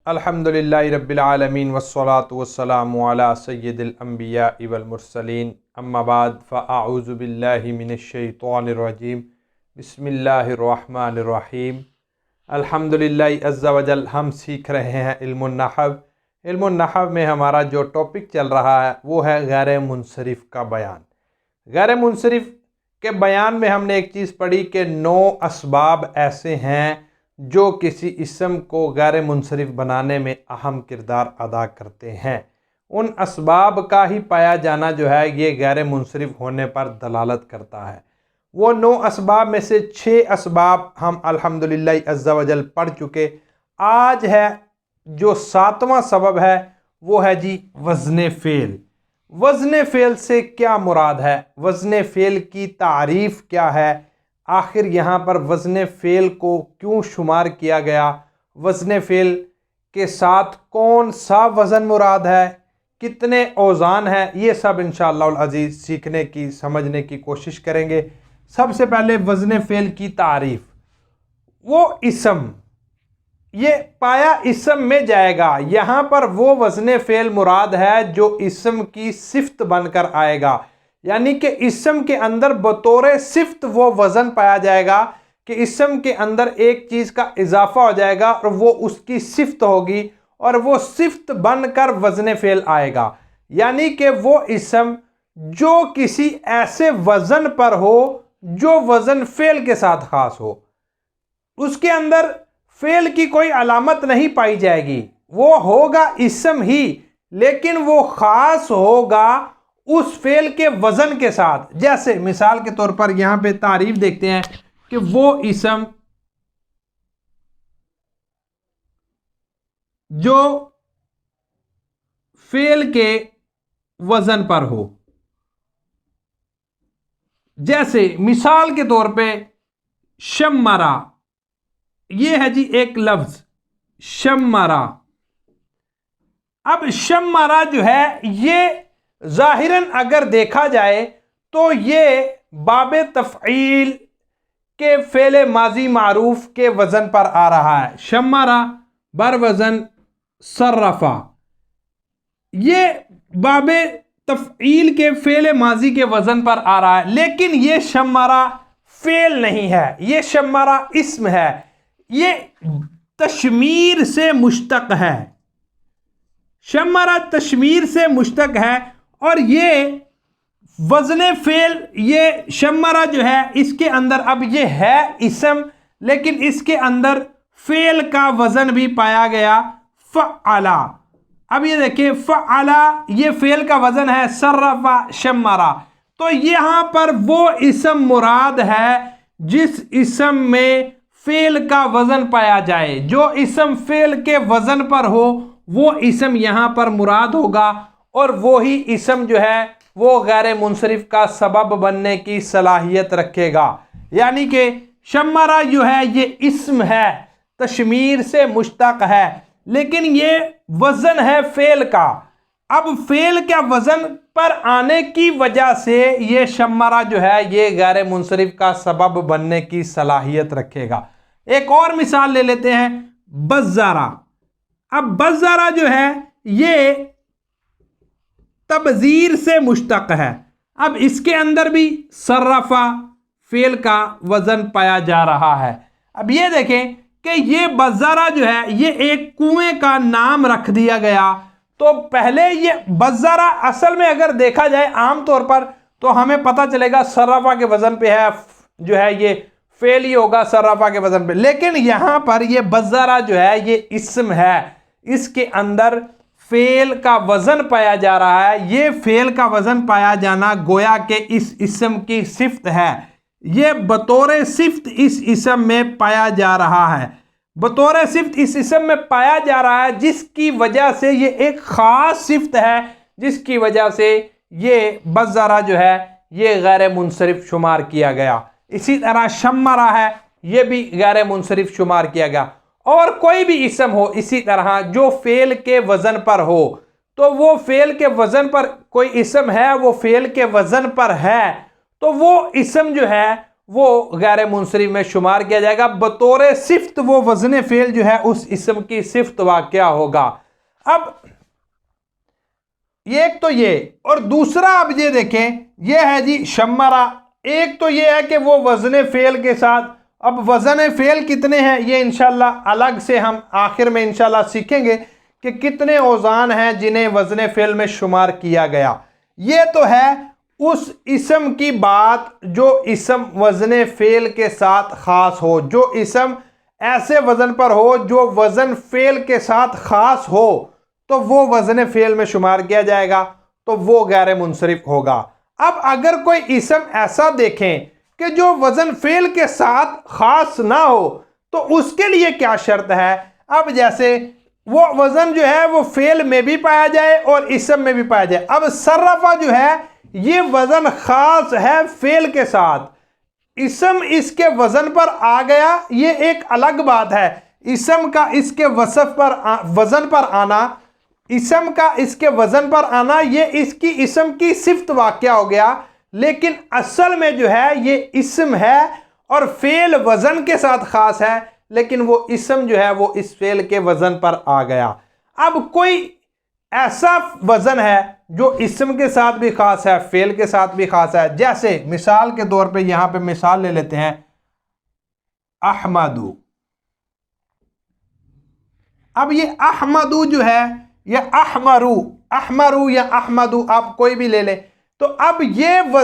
الحمدللہ رب العالمین والصلاة والسلام علی سید الانبیاء والمرسلین اما بعد فاعوذ باللہ من الشیطان الرجیم بسم اللہ الرحمن الرحیم۔ الحمدللہ عز و جل ہم سیکھ رہے ہیں علم النحو۔ علم النحو میں ہمارا جو ٹاپک چل رہا ہے وہ ہے غیر منصرف کا بیان۔ غیر منصرف کے بیان میں ہم نے ایک چیز پڑھی کہ 9 اسباب ایسے ہیں جو کسی اسم کو غیر منصرف بنانے میں اہم کردار ادا کرتے ہیں۔ ان اسباب کا ہی پایا جانا جو ہے یہ غیر منصرف ہونے پر دلالت کرتا ہے۔ وہ 9 اسباب میں سے 6 اسباب ہم الحمدللہ عز و جل پڑھ چکے۔ آج ہے جو 7واں سبب ہے وہ ہے جی وزن فعل۔ وزن فعل سے کیا مراد ہے؟ وزن فعل کی تعریف کیا ہے؟ آخر یہاں پر وزن فعل کو کیوں شمار کیا گیا؟ وزن فعل کے ساتھ کون سا وزن مراد ہے؟ کتنے اوزان ہیں؟ یہ سب انشاءاللہ العزیز سیکھنے کی سمجھنے کی کوشش کریں گے۔ سب سے پہلے وزن فعل کی تعریف۔ وہ اسم، یہ پایا اسم میں جائے گا۔ یہاں پر وہ وزن فعل مراد ہے جو اسم کی صفت بن کر آئے گا، یعنی کہ اسم کے اندر بطور صفت وہ وزن پایا جائے گا کہ اسم کے اندر ایک چیز کا اضافہ ہو جائے گا اور وہ اس کی صفت ہوگی اور وہ صفت بن کر وزن فعل آئے گا۔ یعنی کہ وہ اسم جو کسی ایسے وزن پر ہو جو وزن فعل کے ساتھ خاص ہو، اس کے اندر فعل کی کوئی علامت نہیں پائی جائے گی، وہ ہوگا اسم ہی لیکن وہ خاص ہوگا اس فعل کے وزن کے ساتھ۔ جیسے مثال کے طور پر یہاں پہ تعریف دیکھتے ہیں کہ وہ اسم جو فعل کے وزن پر ہو، جیسے مثال کے طور پہ شمرا، یہ ہے جی ایک لفظ شمرا۔ اب شمرا جو ہے یہ ظاہراً اگر دیکھا جائے تو یہ باب تفعیل کے فعل ماضی معروف کے وزن پر آ رہا ہے۔ شمرا بر وزن صرفا، یہ باب تفعیل کے فعل ماضی کے وزن پر آ رہا ہے، لیکن یہ شمرا فعل نہیں ہے، یہ شمرا اسم ہے، یہ تشمیر سے مشتق ہے۔ شمرا تشمیر سے مشتق ہے اور یہ وزن فعل، یہ شمرا جو ہے اس کے اندر اب یہ ہے اسم لیکن اس کے اندر فعل کا وزن بھی پایا گیا فعلا۔ اب یہ دیکھیں فعلا یہ فعل کا وزن ہے، صرفا شمرا، تو یہاں پر وہ اسم مراد ہے جس اسم میں فعل کا وزن پایا جائے۔ جو اسم فعل کے وزن پر ہو وہ اسم یہاں پر مراد ہوگا اور وہی اسم جو ہے وہ غیر منصرف کا سبب بننے کی صلاحیت رکھے گا۔ یعنی کہ شمرا جو ہے یہ اسم ہے، تشمیر سے مشتق ہے، لیکن یہ وزن ہے فعل کا۔ اب فعل کا وزن پر آنے کی وجہ سے یہ شمرا جو ہے یہ غیر منصرف کا سبب بننے کی صلاحیت رکھے گا۔ ایک اور مثال لے لیتے ہیں بزارا۔ اب بزارا جو ہے یہ تبذیر سے مشتق ہے۔ اب اس کے اندر بھی صرفا فعل کا وزن پایا جا رہا ہے۔ اب یہ دیکھیں کہ یہ بزارا جو ہے یہ ایک کنویں کا نام رکھ دیا گیا، تو پہلے یہ بزارا اصل میں اگر دیکھا جائے عام طور پر تو ہمیں پتہ چلے گا صرفا کے وزن پہ ہے، جو ہے یہ فعل ہی ہوگا صرفا کے وزن پہ، لیکن یہاں پر یہ بزارا جو ہے یہ اسم ہے، اس کے اندر فعل کا وزن پایا جا رہا ہے۔ یہ فعل کا وزن پایا جانا گویا کہ اس اسم کی صفت ہے، یہ بطور صفت اس اسم میں پایا جا رہا ہے، بطور صفت اس اسم میں پایا جا رہا ہے، جس کی وجہ سے یہ ایک خاص صفت ہے، جس کی وجہ سے یہ بزارا جو ہے یہ غیر منصرف شمار کیا گیا۔ اسی طرح شمرا ہے یہ بھی غیر منصرف شمار کیا گیا۔ اور کوئی بھی اسم ہو اسی طرح جو فعل کے وزن پر ہو، تو وہ فعل کے وزن پر کوئی اسم ہے، وہ فعل کے وزن پر ہے، تو وہ اسم جو ہے وہ غیر منصرف میں شمار کیا جائے گا، بطور صفت وہ وزن فعل جو ہے اس اسم کی صفت واقع ہوگا۔ اب ایک تو یہ، اور دوسرا اب یہ دیکھیں، یہ ہے جی شمرا۔ ایک تو یہ ہے کہ وہ وزن فعل کے ساتھ، اب وزن فعل کتنے ہیں یہ انشاءاللہ الگ سے ہم آخر میں انشاءاللہ سیکھیں گے کہ کتنے اوزان ہیں جنہیں وزن فعل میں شمار کیا گیا۔ یہ تو ہے اس اسم کی بات جو اسم وزن فعل کے ساتھ خاص ہو، جو اسم ایسے وزن پر ہو جو وزن فعل کے ساتھ خاص ہو تو وہ وزن فعل میں شمار کیا جائے گا، تو وہ غیر منصرف ہوگا۔ اب اگر کوئی اسم ایسا دیکھیں کہ جو وزن فعل کے ساتھ خاص نہ ہو تو اس کے لیے کیا شرط ہے؟ اب جیسے وہ وزن جو ہے وہ فعل میں بھی پایا جائے اور اسم میں بھی پایا جائے۔ اب صرفہ جو ہے یہ وزن خاص ہے فعل کے ساتھ، اسم اس کے وزن پر آ گیا یہ ایک الگ بات ہے۔ اسم کا اس کے وزن پر آنا، اسم کا اس کے وزن پر آنا یہ اس کی اسم کی صفت واقع ہو گیا، لیکن اصل میں جو ہے یہ اسم ہے اور فعل وزن کے ساتھ خاص ہے، لیکن وہ اسم جو ہے وہ اس فعل کے وزن پر آ گیا۔ اب کوئی ایسا وزن ہے جو اسم کے ساتھ بھی خاص ہے، فعل کے ساتھ بھی خاص ہے، جیسے مثال کے طور پہ یہاں پہ مثال لے لیتے ہیں احمدو۔ اب یہ احمدو جو ہے یا احمرو یا احمدو آپ کوئی بھی لے لیں، تو اب یہ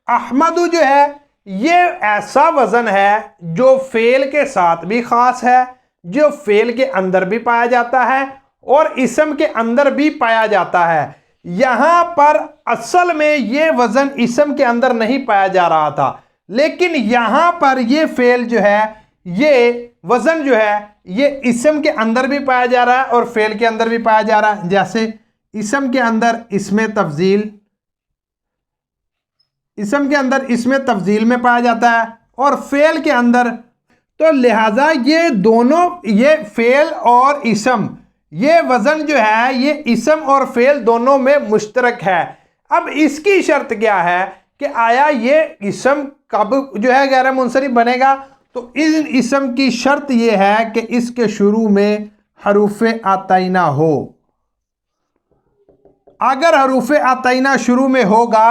احمدو جو ہے یہ ایسا وزن ہے جو فعل کے ساتھ بھی خاص ہے، جو فعل کے اندر بھی پایا جاتا ہے اور اسم کے اندر بھی پایا جاتا ہے۔ یہاں پر اصل میں یہ وزن اسم کے اندر نہیں پایا جا رہا تھا، لیکن یہاں پر یہ فعل جو ہے یہ وزن جو ہے یہ اسم کے اندر بھی پایا جا رہا ہے اور فعل کے اندر بھی پایا جا رہا ہے۔ جیسے اسم کے اندر اسم تفضیل میں پایا جاتا ہے اور فعل کے اندر، تو لہٰذا یہ دونوں، یہ فعل اور اسم، یہ وزن جو ہے یہ اسم اور فعل دونوں میں مشترک ہے۔ اب اس کی شرط کیا ہے کہ آیا یہ اسم کب جو ہے غیر منصرف بنے گا؟ تو اس اسم کی شرط یہ ہے کہ اس کے شروع میں حروف عطینہ ہو۔ اگر حروف عطینہ شروع میں ہوگا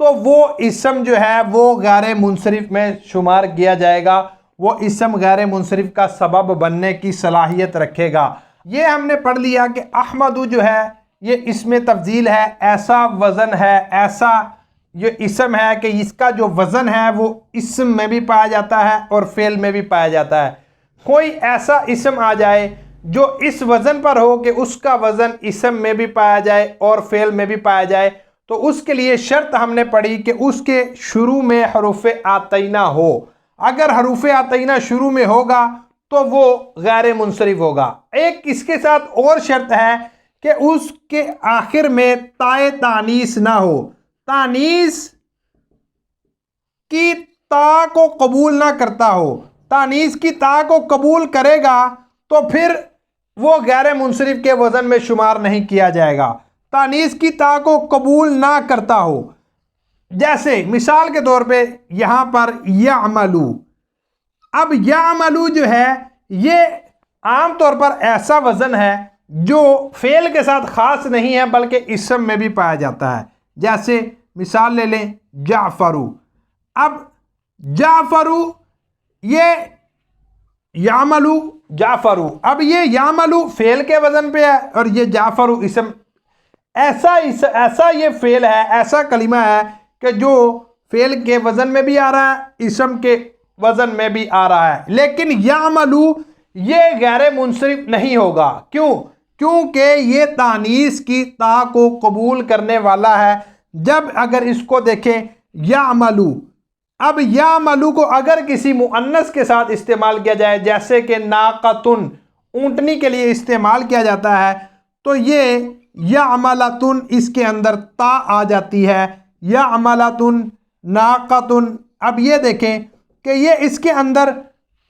تو وہ اسم جو ہے وہ غیر منصرف میں شمار کیا جائے گا، وہ اسم غیر منصرف کا سبب بننے کی صلاحیت رکھے گا۔ یہ ہم نے پڑھ لیا کہ احمدو جو ہے یہ اسم تفضیل ہے، ایسا وزن ہے، ایسا یہ اسم ہے کہ اس کا جو وزن ہے وہ اسم میں بھی پایا جاتا ہے اور فعل میں بھی پایا جاتا ہے۔ کوئی ایسا اسم آ جائے جو اس وزن پر ہو کہ اس کا وزن اسم میں بھی پایا جائے اور فعل میں بھی پایا جائے، تو اس کے لیے شرط ہم نے پڑھی کہ اس کے شروع میں حروف عطینہ ہو۔ اگر حروف عطینہ شروع میں ہوگا تو وہ غیر منصرف ہوگا۔ ایک اس کے ساتھ اور شرط ہے کہ اس کے آخر میں تائے تانیث نہ ہو، تانیث کی تا کو قبول نہ کرتا ہو۔ تانیث کی تا کو قبول کرے گا تو پھر وہ غیر منصرف کے وزن میں شمار نہیں کیا جائے گا۔ تانیث کی تا کو قبول نہ کرتا ہو، جیسے مثال کے طور پہ یہاں پر یعملو۔ اب یعملو جو ہے یہ عام طور پر ایسا وزن ہے جو فعل کے ساتھ خاص نہیں ہے بلکہ اسم میں بھی پایا جاتا ہے۔ جیسے مثال لے لیں جعفرو۔ اب جعفرو یہ یعملو جعفرو، اب یہ یعملو فعل کے وزن پہ ہے اور یہ جعفرو اسم۔ ایسا یہ فعل ہے، ایسا کلمہ ہے کہ جو فعل کے وزن میں بھی آ رہا ہے، اسم کے وزن میں بھی آ رہا ہے، لیکن یعملو یہ غیر منصرف نہیں ہوگا۔ کیوں؟ کیونکہ یہ تانیث کی تا کو قبول کرنے والا ہے۔ جب اگر اس کو دیکھیں یعملو، اب یعملو کو اگر کسی مؤنث کے ساتھ استعمال کیا جائے، جیسے کہ ناقتن اونٹنی کے لیے استعمال کیا جاتا ہے، تو یہ یعملتن اس کے اندر تا آ جاتی ہے، یعملتن ناقتن۔ اب یہ دیکھیں کہ یہ اس کے اندر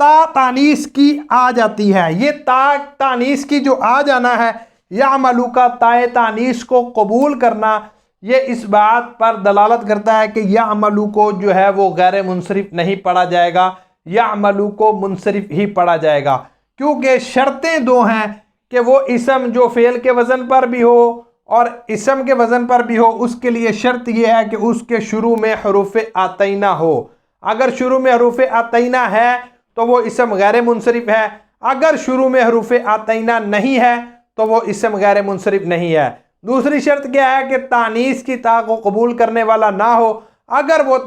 تا تانیث کی آ جاتی ہے، یہ تا تانیث کی جو آ جانا ہے، یعملو کا تائے تانیث کو قبول کرنا، یہ اس بات پر دلالت کرتا ہے کہ یعملو کو جو ہے وہ غیر منصرف نہیں پڑھا جائے گا، یعملو کو منصرف ہی پڑھا جائے گا، کیونکہ شرطیں دو ہیں کہ وہ اسم جو فعل کے وزن پر بھی ہو اور اسم کے وزن پر بھی ہو، اس کے لیے شرط یہ ہے کہ اس کے شروع میں حروف عطینہ ہو۔ اگر شروع میں حروف عطینہ ہے تو وہ اسم غیر منصرف ہے، اگر شروع میں حروف عطینہ نہیں ہے تو وہ اسم غیر منصرف نہیں ہے۔ دوسری شرط کیا ہے کہ تانیث کی تا کو قبول کرنے والا نہ ہو، اگر وہ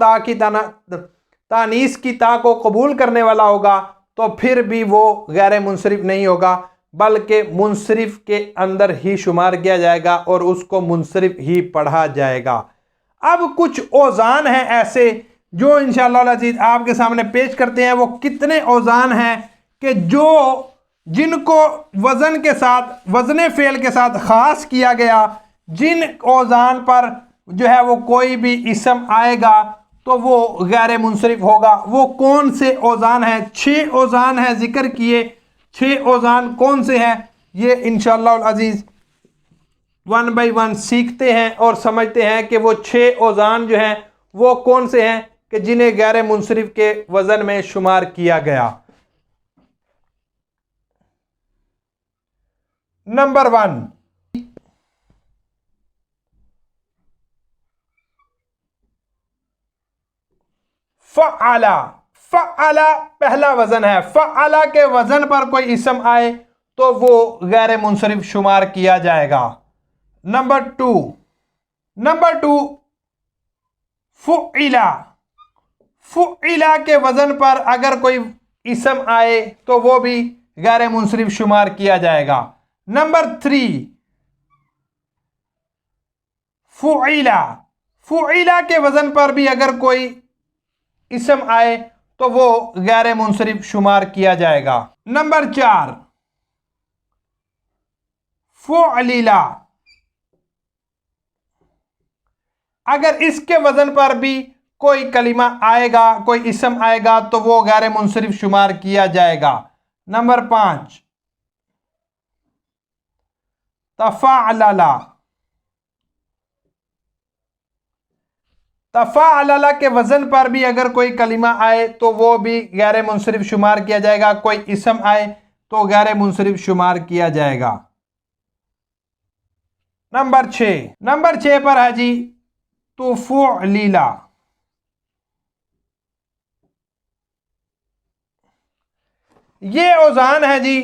تانیث کی تا کو قبول کرنے والا ہوگا تو پھر بھی وہ غیر منصرف نہیں ہوگا، بلکہ منصرف کے اندر ہی شمار کیا جائے گا اور اس کو منصرف ہی پڑھا جائے گا۔ اب کچھ اوزان ہیں ایسے جو انشاءاللہ العزیز آپ کے سامنے پیش کرتے ہیں۔ وہ کتنے اوزان ہیں کہ جن کو وزن کے ساتھ، وزن فعل کے ساتھ خاص کیا گیا، جن اوزان پر جو ہے وہ کوئی بھی اسم آئے گا تو وہ غیر منصرف ہوگا۔ وہ کون سے اوزان ہیں؟ 6 اوزان ہیں ذکر کیے۔ 6 اوزان کون سے ہیں یہ انشاءاللہ العزیز 1 بائی 1 سیکھتے ہیں اور سمجھتے ہیں کہ وہ 6 اوزان جو ہیں وہ کون سے ہیں کہ جنہیں غیر منصرف کے وزن میں شمار کیا گیا۔ نمبر 1، فعلا۔ فعلا پہلا وزن ہے۔ فعلا کے وزن پر کوئی اسم آئے تو وہ غیر منصرف شمار کیا جائے گا۔ نمبر 2، فعلا۔ فعلا کے وزن پر اگر کوئی اسم آئے تو وہ بھی غیر منصرف شمار کیا جائے گا۔ نمبر 3، فعلا۔ فعلا کے وزن پر بھی اگر کوئی اسم آئے تو وہ غیر منصرف شمار کیا جائے گا۔ نمبر 4، فعللا۔ اگر اس کے وزن پر بھی کوئی کلمہ آئے گا، کوئی اسم آئے گا تو وہ غیر منصرف شمار کیا جائے گا۔ نمبر 5، تفعللا۔ تفعللا کے وزن پر بھی اگر کوئی کلمہ آئے تو وہ بھی غیر منصرف شمار کیا جائے گا، کوئی اسم آئے تو غیر منصرف شمار کیا جائے گا۔ نمبر 6 پر ہے جی تفعللا۔ یہ اوزان ہے جی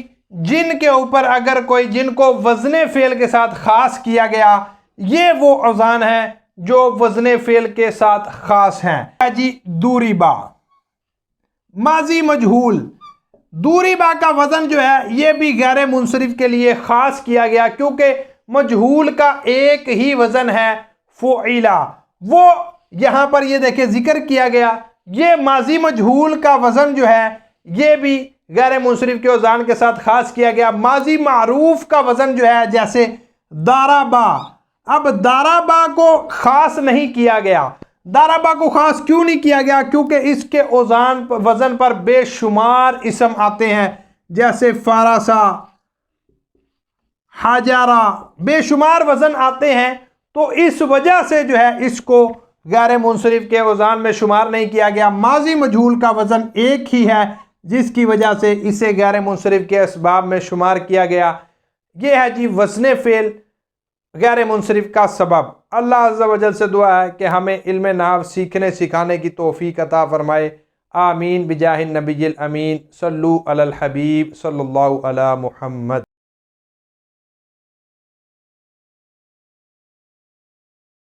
جن کے اوپر اگر کوئی، جن کو وزن فعل کے ساتھ خاص کیا گیا، یہ وہ اوزان ہیں جو وزن فعل کے ساتھ خاص ہیں۔ جی دوریبا، ماضی مجہول۔ دوریبا کا وزن جو ہے یہ بھی غیر منصرف کے لیے خاص کیا گیا، کیونکہ مجہول کا ایک ہی وزن ہے فعلا۔ وہ یہاں پر یہ دیکھیں ذکر کیا گیا، یہ ماضی مجہول کا وزن جو ہے یہ بھی غیر منصرف کے اوزان کے ساتھ خاص کیا گیا۔ ماضی معروف کا وزن جو ہے جیسے دارابا، اب دارابا کو خاص نہیں کیا گیا۔ دارابا کو خاص کیوں نہیں کیا گیا؟ کیونکہ اس کے وزن پر بے شمار اسم آتے ہیں، جیسے فارسا، حاجارہ، بے شمار وزن آتے ہیں، تو اس وجہ سے جو ہے اس کو غیر منصرف کے اوزان میں شمار نہیں کیا گیا۔ ماضی مجہول کا وزن ایک ہی ہے جس کی وجہ سے اسے غیر منصرف کے اسباب میں شمار کیا گیا۔ یہ ہے جی وزن فعل غیر منصرف کا سبب۔ اللہ عز و جل سے دعا ہے کہ ہمیں علم نحو سیکھنے سکھانے کی توفیق عطا فرمائے۔ آمین بجاہ النبی الامین۔ صلو علی الحبیب صلی اللہ علی محمد۔